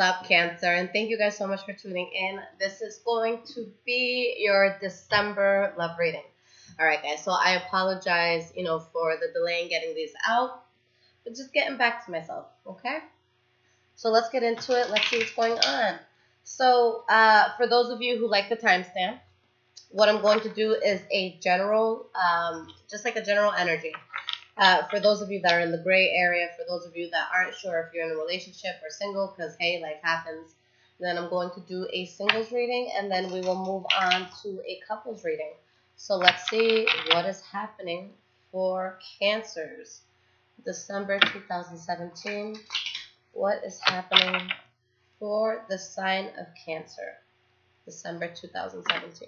up, Cancer? And thank you guys so much for tuning in. This is going to be your December love reading. All right, guys. So I apologize, for the delay in getting these out, but just getting back to myself, okay? So let's get into it. Let's see what's going on. So for those of you who like the timestamp, what I'm going to do is a general, just like a general energy. For those of you that are in the gray area, for those of you that aren't sure if you're in a relationship or single, because, hey, life happens, then I'm going to do a singles reading, and then we will move on to a couples reading. So let's see what is happening for Cancers. December 2017. What is happening for the sign of Cancer? December 2017.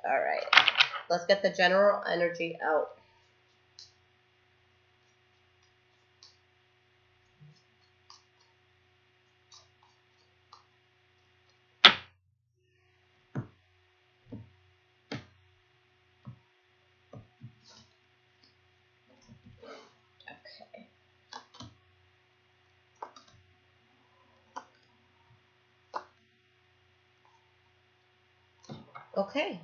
All right. Let's get the general energy out. Okay,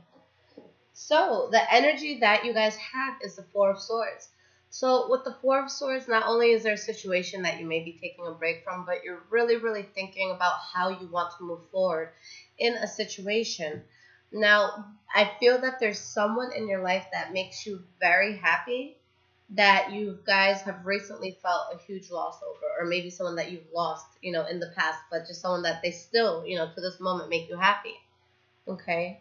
so the energy that you guys have is the Four of Swords. So with the Four of Swords, not only is there a situation that you may be taking a break from, but you're really, really thinking about how you want to move forward in a situation. Now, I feel that there's someone in your life that makes you very happy that you guys have recently felt a huge loss over, or maybe someone that you've lost, in the past, but just someone that they still, to this moment make you happy. Okay.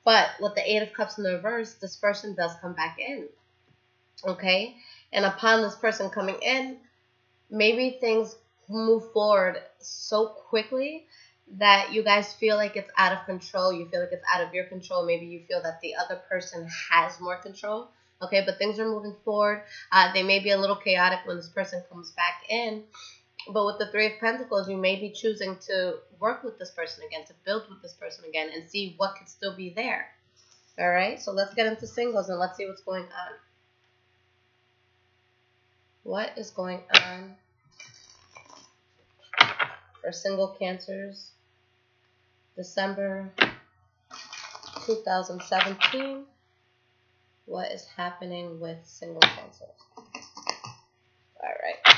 But with the Eight of Cups in the reverse, this person does come back in, okay? And upon this person coming in, maybe things move forward so quickly that you guys feel like it's out of control. You feel like it's out of your control. Maybe you feel that the other person has more control, okay? But things are moving forward. They may be a little chaotic when this person comes back in. But with the Three of Pentacles, you may be choosing to work with this person again, to build with this person again, and see what could still be there. All right? So let's get into singles, and let's see what's going on. What is going on for single Cancers? December 2017. What is happening with single Cancers? All right.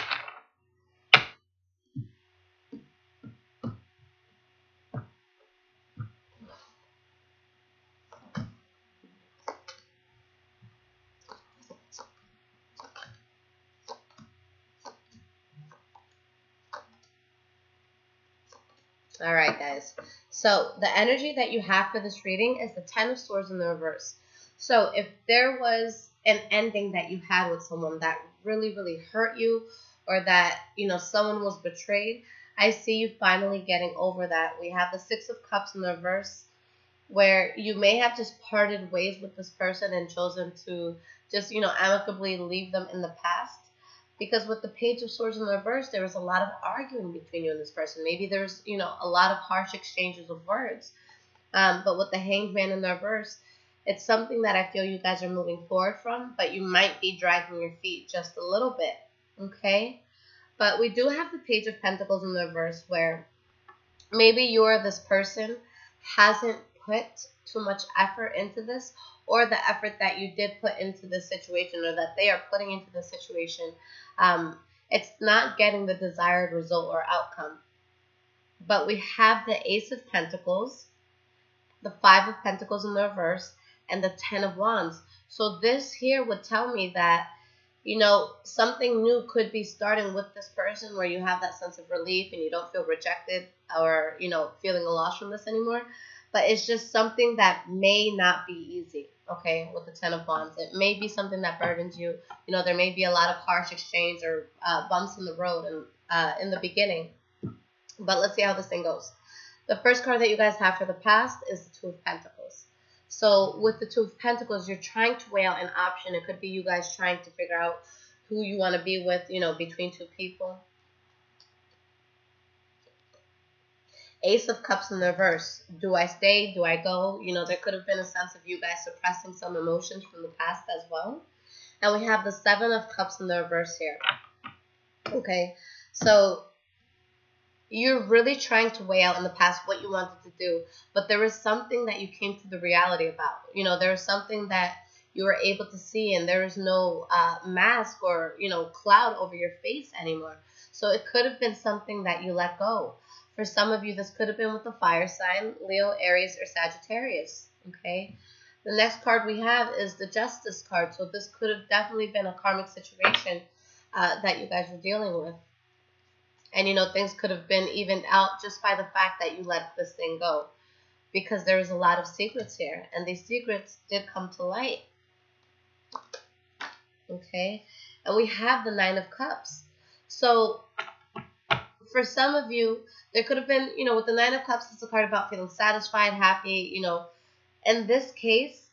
All right, guys. So the energy that you have for this reading is the Ten of Swords in the reverse. So if there was an ending that you had with someone that really, really hurt you, or that, someone was betrayed, I see you finally getting over that. We have the Six of Cups in the reverse, where you may have just parted ways with this person and chosen to just, amicably leave them in the past. Because with the Page of Swords in the reverse, there was a lot of arguing between you and this person. Maybe there's, a lot of harsh exchanges of words. But with the Hanged Man in the reverse, it's something that I feel you guys are moving forward from, but you might be dragging your feet just a little bit, okay? But we do have the Page of Pentacles in the reverse, where maybe this person hasn't put too much effort into this, or the effort that you did put into this situation, or that they are putting into the situation, it's not getting the desired result or outcome. But we have the Ace of Pentacles, the Five of Pentacles in the reverse, and the Ten of Wands. So this here would tell me that, something new could be starting with this person, where you have that sense of relief and you don't feel rejected or, feeling a loss from this anymore. But it's just something that may not be easy, okay, with the Ten of Wands. It may be something that burdens you. There may be a lot of harsh exchange or bumps in the road in the beginning. But let's see how this thing goes. The first card that you guys have for the past is the Two of Pentacles. So with the Two of Pentacles, you're trying to weigh out an option. It could be you guys trying to figure out who you want to be with, between two people. Ace of Cups in the reverse. Do I stay? Do I go? There could have been a sense of you guys suppressing some emotions from the past as well. And we have the Seven of Cups in the reverse here. Okay, so you're really trying to weigh out in the past what you wanted to do, but there was something that you came to the reality about. You know, there was something that you were able to see, and there was no mask or, you know, cloud over your face anymore. So it could have been something that you let go. For some of you, this could have been with the fire sign, Leo, Aries, or Sagittarius. Okay. The next card we have is the Justice card. So this could have definitely been a karmic situation that you guys were dealing with. And, you know, things could have been evened out just by the fact that you let this thing go. Because there was a lot of secrets here. And these secrets did come to light. Okay. And we have the Nine of Cups. So for some of you, there could have been, you know, with the Nine of Cups, it's a card about feeling satisfied, happy, you know. In this case,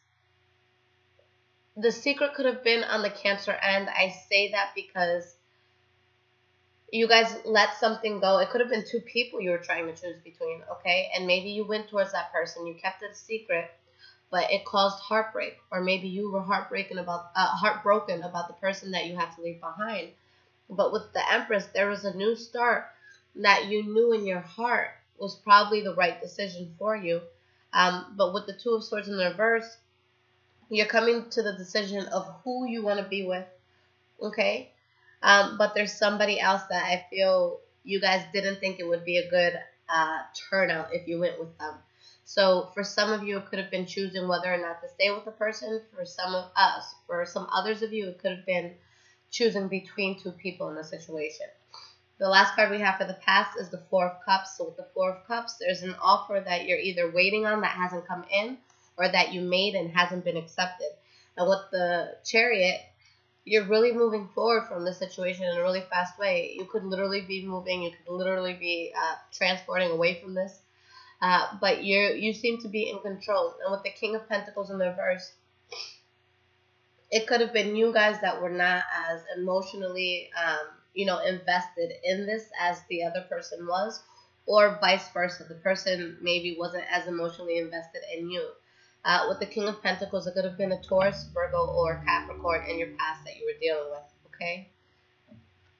the secret could have been on the Cancer end. I say that because you guys let something go. It could have been two people you were trying to choose between, okay? And maybe you went towards that person. You kept it a secret, but it caused heartbreak. Or maybe you were heartbroken about the person that you had to leave behind. But with the Empress, there was a new start that you knew in your heart was probably the right decision for you. But with the Two of Swords in the reverse, you're coming to the decision of who you want to be with, okay? But there's somebody else that I feel you guys didn't think it would be a good turnout if you went with them. So for some of you, it could have been choosing whether or not to stay with the person. For some of us, for some others of you, it could have been choosing between two people in the situation. The last card we have for the past is the Four of Cups. So with the Four of Cups, there's an offer that you're either waiting on that hasn't come in, or that you made and hasn't been accepted. And with the Chariot, you're really moving forward from this situation in a really fast way. You could literally be moving. You could literally be transporting away from this. But you seem to be in control. And with the King of Pentacles in the reverse, it could have been you guys that were not as emotionally, you know, invested in this as the other person was, or vice versa. The person maybe wasn't as emotionally invested in you. With the King of Pentacles, it could have been a Taurus, Virgo, or Capricorn in your past that you were dealing with, okay?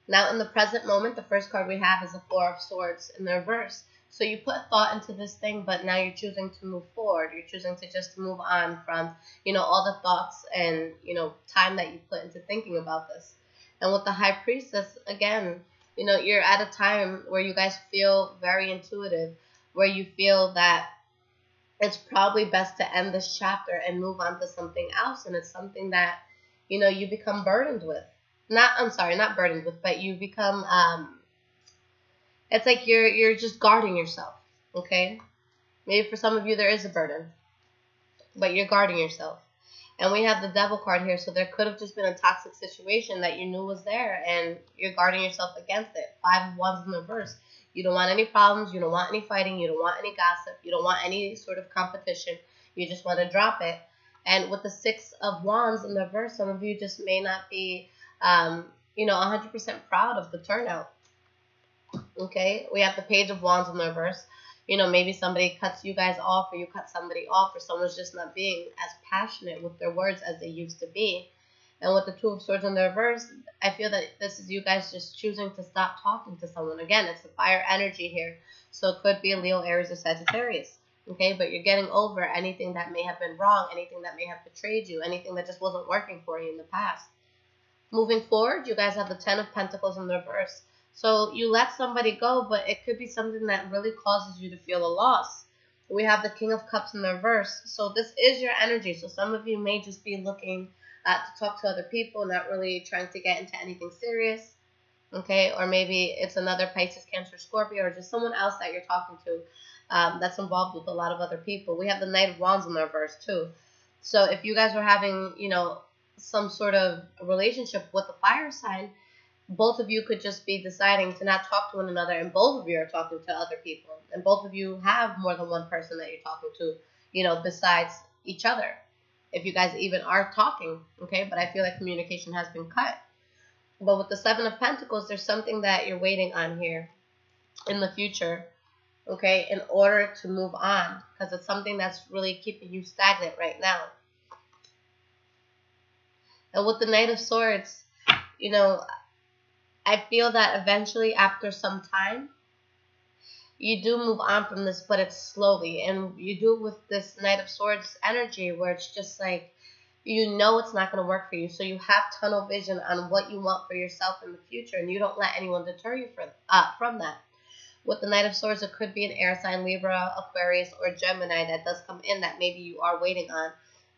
Now, in the present moment, the first card we have is the Four of Swords in the reverse. So you put thought into this thing, but now you're choosing to move forward. You're choosing to just move on from, you know, all the thoughts and, you know, time that you put into thinking about this. And with the High Priestess, again, you know, you're at a time where you guys feel very intuitive, where you feel that it's probably best to end this chapter and move on to something else. And it's something that, you know, you become burdened with. Not burdened with, but you become, it's like you're just guarding yourself, okay? Maybe for some of you there is a burden, but you're guarding yourself. And we have the Devil card here, so there could have just been a toxic situation that you knew was there, and you're guarding yourself against it. Five of Wands in the reverse. You don't want any problems. You don't want any fighting. You don't want any gossip. You don't want any sort of competition. You just want to drop it. And with the Six of Wands in the reverse, some of you just may not be, you know, 100% proud of the turnout. Okay? We have the Page of Wands in the reverse. You know, maybe somebody cuts you guys off, or you cut somebody off, or someone's just not being as passionate with their words as they used to be. And with the Two of Swords in the reverse, I feel that this is you guys just choosing to stop talking to someone. Again, it's the fire energy here. So it could be a Leo, Aries, or Sagittarius. Okay, but you're getting over anything that may have been wrong, anything that may have betrayed you, anything that just wasn't working for you in the past. Moving forward, you guys have the Ten of Pentacles in the reverse. So you let somebody go, but it could be something that really causes you to feel a loss. We have the King of Cups in the reverse. So this is your energy. So some of you may just be looking to talk to other people, not really trying to get into anything serious. Okay, or maybe it's another Pisces, Cancer, Scorpio, or just someone else that you're talking to that's involved with a lot of other people. We have the Knight of Wands in the reverse too. So if you guys are having, you know, some sort of relationship with a fire sign, both of you could just be deciding to not talk to one another, and both of you are talking to other people, and both of you have more than one person that you're talking to, you know, besides each other, if you guys even are talking, okay? But I feel like communication has been cut. But with the Seven of Pentacles, there's something that you're waiting on here in the future, okay, in order to move on, because it's something that's really keeping you stagnant right now. And with the Knight of Swords, you know, I feel that eventually, after some time, you do move on from this, but it's slowly. And you do it with this Knight of Swords energy where it's just like, you know it's not going to work for you. So you have tunnel vision on what you want for yourself in the future, and you don't let anyone deter you from that. With the Knight of Swords, it could be an air sign, Libra, Aquarius, or Gemini that does come in that maybe you are waiting on.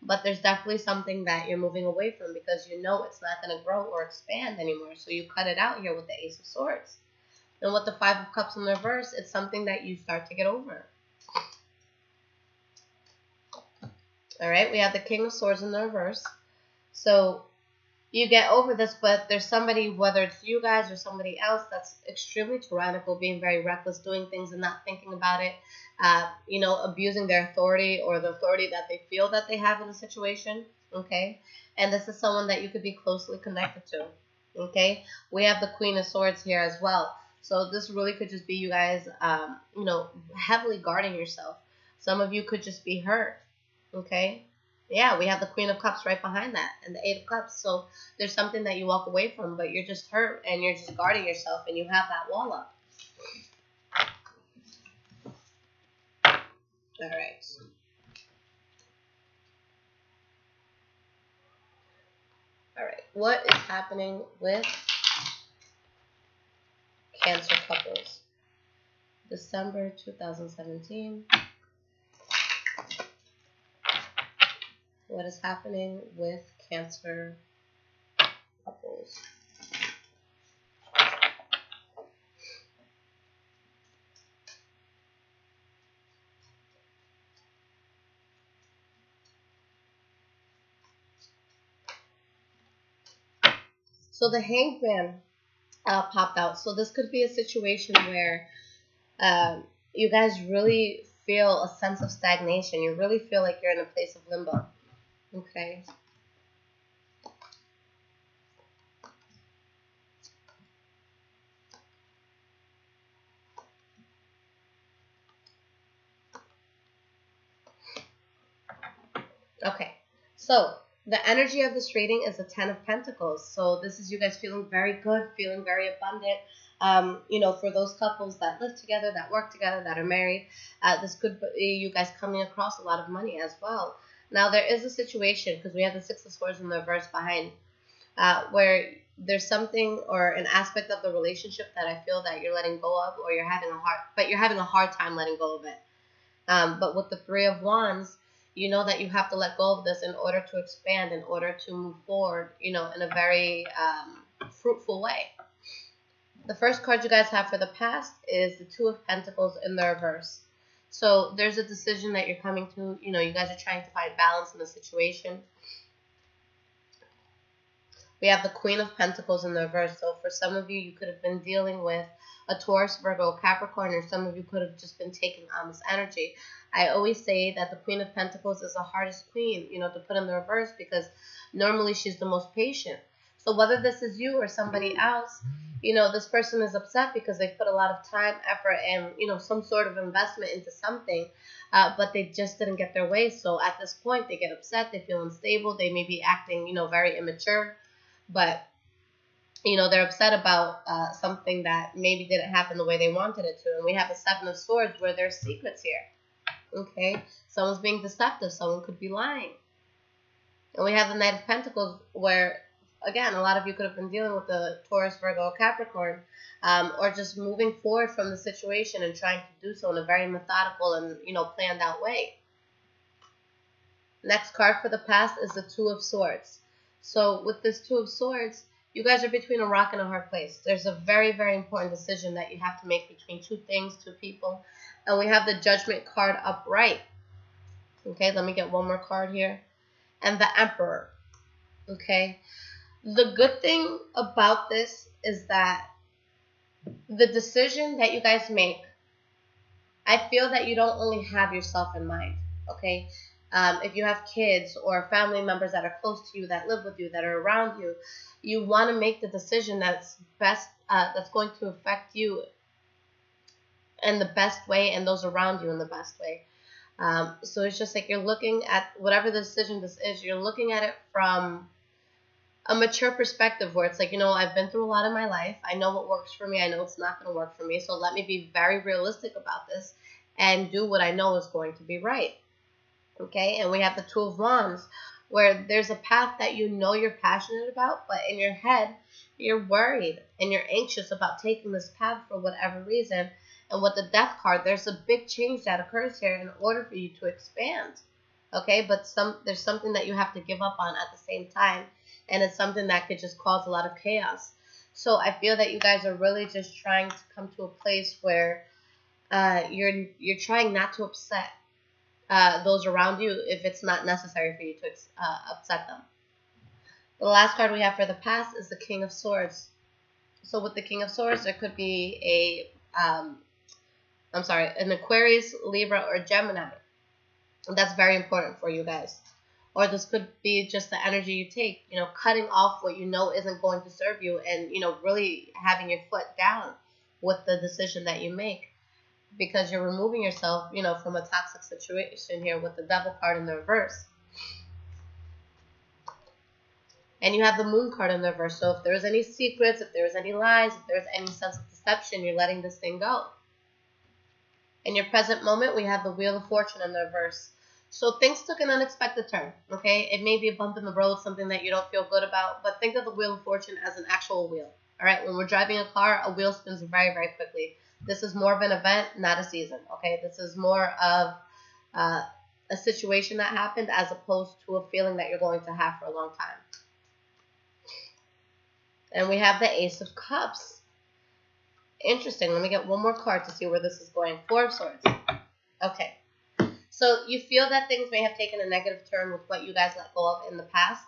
But there's definitely something that you're moving away from because you know it's not going to grow or expand anymore. So you cut it out here with the Ace of Swords. And with the Five of Cups in the reverse, it's something that you start to get over. All right, we have the King of Swords in the reverse. So you get over this, but there's somebody, whether it's you guys or somebody else, that's extremely tyrannical, being very reckless, doing things and not thinking about it, abusing their authority or the authority that they feel that they have in a situation, okay? And this is someone that you could be closely connected to, okay? We have the Queen of Swords here as well. So this really could just be you guys, heavily guarding yourself. Some of you could just be hurt, okay? Yeah, we have the Queen of Cups right behind that and the Eight of Cups. So there's something that you walk away from, but you're just hurt and you're just guarding yourself and you have that wall up. All right. All right. What is happening with Cancer couples? December 2017. What is happening with Cancer couples? So the Hanged Man popped out. So this could be a situation where you guys really feel a sense of stagnation. You really feel like you're in a place of limbo. Okay. Okay. So the energy of this reading is the Ten of Pentacles. So this is you guys feeling very good, feeling very abundant. For those couples that live together, that work together, that are married, this could be you guys coming across a lot of money as well. Now, there is a situation, because we have the Six of Swords in the reverse behind, where there's something or an aspect of the relationship that I feel that you're letting go of, or you're having a hard time letting go of it. But with the Three of Wands, you know that you have to let go of this in order to expand, in order to move forward, in a very fruitful way. The first card you guys have for the past is the Two of Pentacles in the reverse. So there's a decision that you're coming to. You guys are trying to find balance in the situation. We have the Queen of Pentacles in the reverse. So for some of you, you could have been dealing with a Taurus, Virgo, Capricorn, or some of you could have just been taking on this energy. I always say that the Queen of Pentacles is the hardest queen, to put in the reverse, because normally she's the most patient. So whether this is you or somebody else, this person is upset because they put a lot of time, effort, and, some sort of investment into something, but they just didn't get their way. So at this point, they get upset, they feel unstable, they may be acting, very immature, but, they're upset about something that maybe didn't happen the way they wanted it to. And we have the Seven of Swords where there's secrets here, okay? Someone's being deceptive, someone could be lying. And we have the Knight of Pentacles where, again, a lot of you could have been dealing with the Taurus, Virgo, Capricorn, or just moving forward from the situation and trying to do so in a very methodical and, planned out way. Next card for the past is the Two of Swords. So with this Two of Swords, you guys are between a rock and a hard place. There's a very, very important decision that you have to make between two things, two people. And we have the Judgment card upright. Okay, let me get one more card here. And the Emperor. Okay. The good thing about this is that the decision that you guys make, I feel that you don't only have yourself in mind, okay? If you have kids or family members that are close to you, that live with you, that are around you, you want to make the decision that's best, that's going to affect you in the best way and those around you in the best way. So it's just like you're looking at whatever the decision this is, you're looking at it from a mature perspective where it's like, I've been through a lot in my life. I know what works for me. I know it's not going to work for me. So let me be very realistic about this and do what I know is going to be right. Okay, and we have the Two of Wands, where there's a path that you're passionate about, but in your head, you're worried and you're anxious about taking this path for whatever reason. And with the Death card, there's a big change that occurs here in order for you to expand. Okay, but there's something that you have to give up on at the same time, and it's something that could just cause a lot of chaos. So I feel that you guys are really just trying to come to a place where you're trying not to upset those around you if it's not necessary for you to upset them. The last card we have for the past is the King of Swords. So with the King of Swords, there could be an Aquarius, Libra, or Gemini. That's very important for you guys. Or this could be just the energy you take, cutting off what you know isn't going to serve you, and, really having your foot down with the decision that you make. Because you're removing yourself, from a toxic situation here with the Devil card in the reverse. And you have the Moon card in the reverse. So if there's any secrets, if there's any lies, if there's any sense of deception, you're letting this thing go. In your present moment, we have the Wheel of Fortune in the reverse. So things took an unexpected turn, okay? It may be a bump in the road, something that you don't feel good about, but think of the Wheel of Fortune as an actual wheel, all right? When we're driving a car, a wheel spins very, very quickly. This is more of an event, not a season, okay? This is more of a situation that happened as opposed to a feeling that you're going to have for a long time. And we have the Ace of Cups. Interesting. Let me get one more card to see where this is going. Four of Swords. Okay. So you feel that things may have taken a negative turn with what you guys let go of in the past,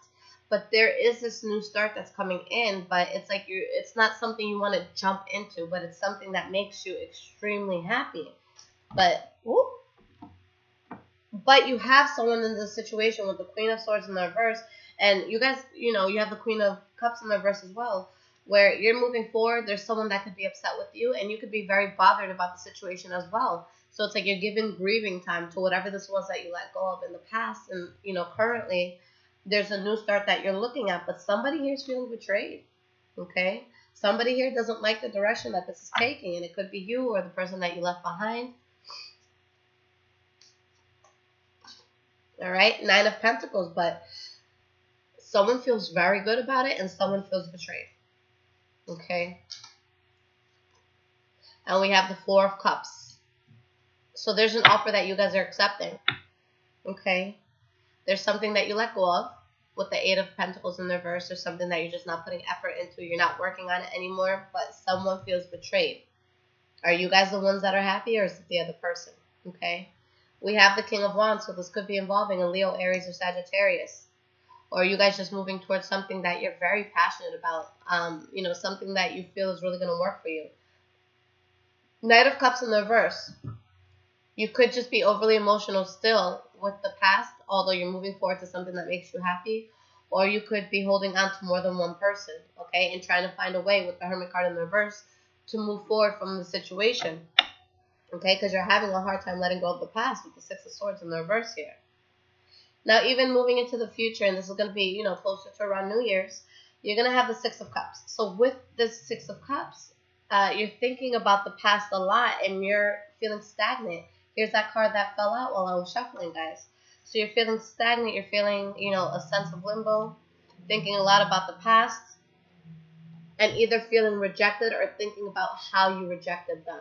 but there is this new start that's coming in, but it's like it's not something you want to jump into, but it's something that makes you extremely happy. But you have someone in this situation with the Queen of Swords in the reverse, and you guys, you have the Queen of Cups in the reverse as well, where you're moving forward. There's someone that could be upset with you, and you could be very bothered about the situation as well. So it's like you're giving grieving time to whatever this was that you let go of in the past. And, currently there's a new start that you're looking at, but somebody here is feeling betrayed, okay? Somebody here doesn't like the direction that this is taking, and it could be you or the person that you left behind. All right, Nine of Pentacles, but someone feels very good about it and someone feels betrayed, okay? And we have the Four of Cups. So there's an offer that you guys are accepting, okay? There's something that you let go of with the Eight of Pentacles in the reverse. There's something that you're just not putting effort into. You're not working on it anymore, but someone feels betrayed. Are you guys the ones that are happy, or is it the other person, okay? We have the King of Wands, so this could be involving a Leo, Aries, or Sagittarius. Or are you guys just moving towards something that you're very passionate about, something that you feel is really going to work for you. Knight of Cups in the reverse. You could just be overly emotional still with the past, although you're moving forward to something that makes you happy. Or you could be holding on to more than one person, okay, and trying to find a way with the Hermit card in the reverse to move forward from the situation, okay, because you're having a hard time letting go of the past with the Six of Swords in the reverse here. Now, even moving into the future, and this is going to be, closer to around New Year's, you're going to have the Six of Cups. So with this Six of Cups, you're thinking about the past a lot, and you're feeling stagnant. Here's that card that fell out while I was shuffling, guys. So you're feeling stagnant. You're feeling, a sense of limbo, thinking a lot about the past, and either feeling rejected or thinking about how you rejected them,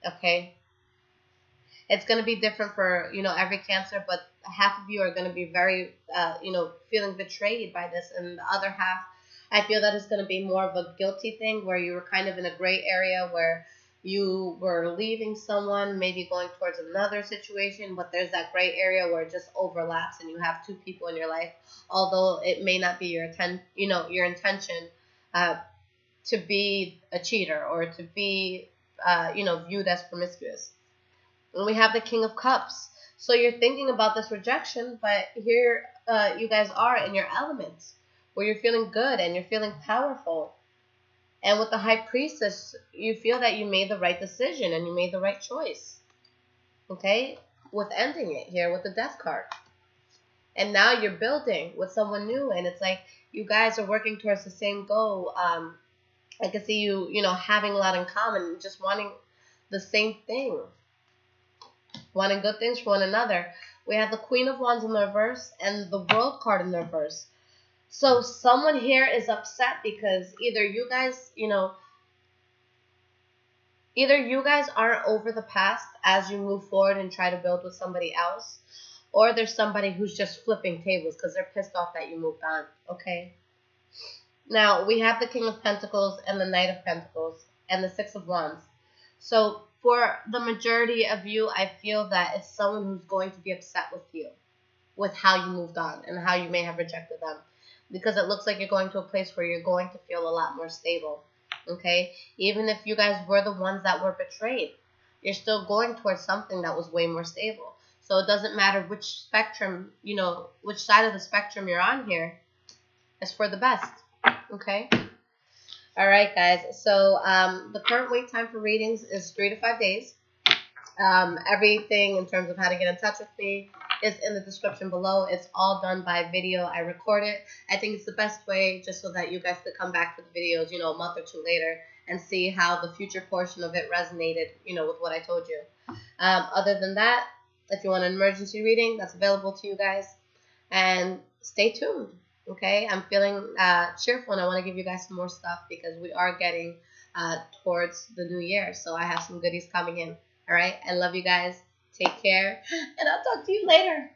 okay? It's going to be different for, every Cancer, but half of you are going to be very, feeling betrayed by this, and the other half, I feel that it's going to be more of a guilty thing where you were kind of in a gray area where you were leaving someone, maybe going towards another situation, but there's that gray area where it just overlaps and you have two people in your life, although it may not be your intention to be a cheater or to be, viewed as promiscuous. And we have the King of Cups. So you're thinking about this rejection, but here you guys are in your elements where you're feeling good and you're feeling powerful. And with the High Priestess, you feel that you made the right decision and you made the right choice, okay, with ending it here with the Death card. And now you're building with someone new, and it's like you guys are working towards the same goal. I can see you, having a lot in common, just wanting the same thing, wanting good things for one another. We have the Queen of Wands in the reverse and the World card in the reverse. So someone here is upset because either you guys, either you guys aren't over the past as you move forward and try to build with somebody else, or there's somebody who's just flipping tables because they're pissed off that you moved on, okay? Now, we have the King of Pentacles and the Knight of Pentacles and the Six of Wands. So for the majority of you, I feel that it's someone who's going to be upset with you, with how you moved on and how you may have rejected them. Because it looks like you're going to a place where you're going to feel a lot more stable, okay? Even if you guys were the ones that were betrayed, you're still going towards something that was way more stable. So it doesn't matter which spectrum, which side of the spectrum you're on here, it's for the best, okay? All right, guys. So the current wait time for readings is 3 to 5 days. Everything in terms of how to get in touch with me is in the description below. It's all done by video. I record it. I think it's the best way just so that you guys could come back to the videos, a month or two later and see how the future portion of it resonated, with what I told you. Other than that, if you want an emergency reading, that's available to you guys. And stay tuned, okay? I'm feeling cheerful, and I want to give you guys some more stuff because we are getting towards the new year. So I have some goodies coming in, all right? I love you guys. Take care, and I'll talk to you later.